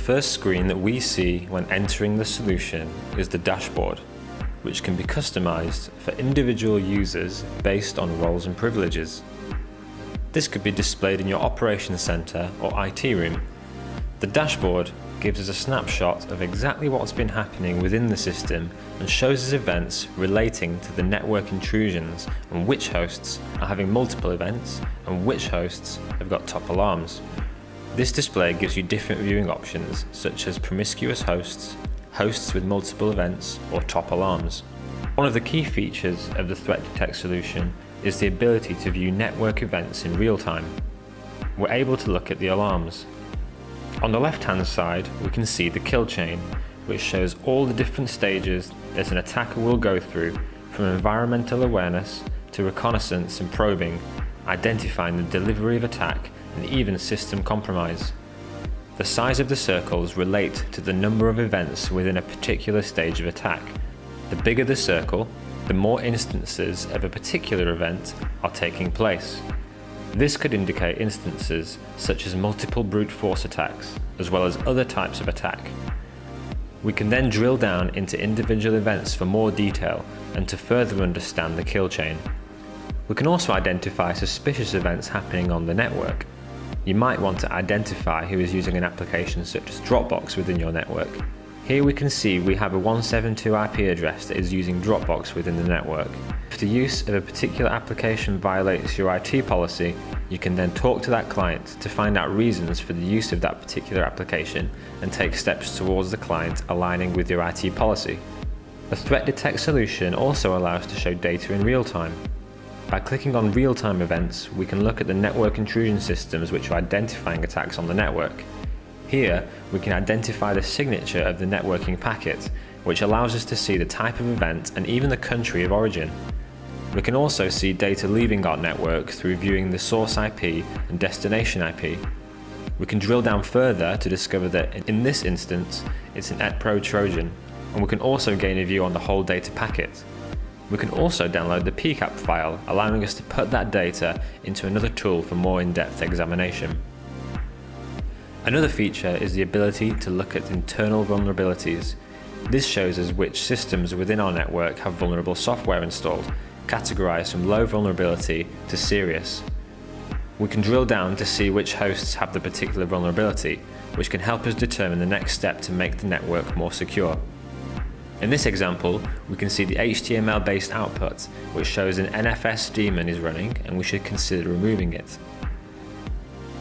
first screen that we see when entering the solution is the dashboard, which can be customized for individual users based on roles and privileges. This could be displayed in your operations center or IT room. The dashboard gives us a snapshot of exactly what's been happening within the system and shows us events relating to the network intrusions and which hosts are having multiple events and which hosts have got top alarms. This display gives you different viewing options such as promiscuous hosts, hosts with multiple events, or top alarms. One of the key features of the Threat Detect solution is the ability to view network events in real time. We're able to look at the alarms. On the left-hand side, we can see the kill chain, which shows all the different stages that an attacker will go through, from environmental awareness to reconnaissance and probing, identifying the delivery of attack, and even system compromise. The size of the circles relate to the number of events within a particular stage of attack. The bigger the circle, the more instances of a particular event are taking place. This could indicate instances such as multiple brute force attacks, as well as other types of attack. We can then drill down into individual events for more detail and to further understand the kill chain. We can also identify suspicious events happening on the network. You might want to identify who is using an application such as Dropbox within your network. Here we can see we have a 172 IP address that is using Dropbox within the network. If the use of a particular application violates your IT policy, you can then talk to that client to find out reasons for the use of that particular application and take steps towards the client aligning with your IT policy. The Threat Detect solution also allows us to show data in real time. By clicking on real-time events, we can look at the network intrusion systems which are identifying attacks on the network. Here, we can identify the signature of the networking packet, which allows us to see the type of event and even the country of origin. We can also see data leaving our network through viewing the source IP and destination IP. We can drill down further to discover that in this instance, it's an N4Threat Trojan, and we can also gain a view on the whole data packet. We can also download the PCAP file, allowing us to put that data into another tool for more in-depth examination. Another feature is the ability to look at internal vulnerabilities. This shows us which systems within our network have vulnerable software installed, categorized from low vulnerability to serious. We can drill down to see which hosts have the particular vulnerability, which can help us determine the next step to make the network more secure. In this example, we can see the HTML-based output, which shows an NFS daemon is running and we should consider removing it.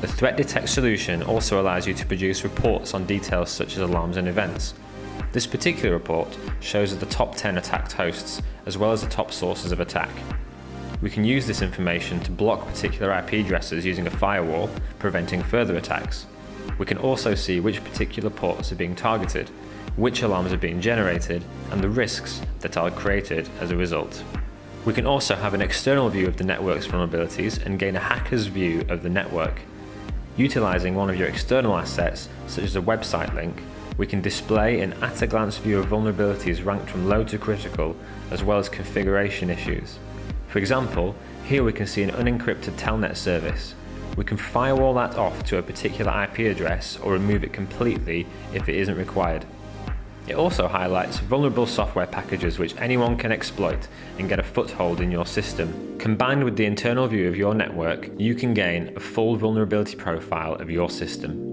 The Threat Detect solution also allows you to produce reports on details such as alarms and events. This particular report shows us the top 10 attacked hosts, as well as the top sources of attack. We can use this information to block particular IP addresses using a firewall, preventing further attacks. We can also see which particular ports are being targeted, which alarms are being generated, and the risks that are created as a result. We can also have an external view of the network's vulnerabilities and gain a hacker's view of the network. Utilizing one of your external assets, such as a website link, we can display an at-a-glance view of vulnerabilities ranked from low to critical, as well as configuration issues. For example, here we can see an unencrypted telnet service. We can firewall that off to a particular IP address or remove it completely if it isn't required. It also highlights vulnerable software packages which anyone can exploit and get a foothold in your system. Combined with the internal view of your network, you can gain a full vulnerability profile of your system.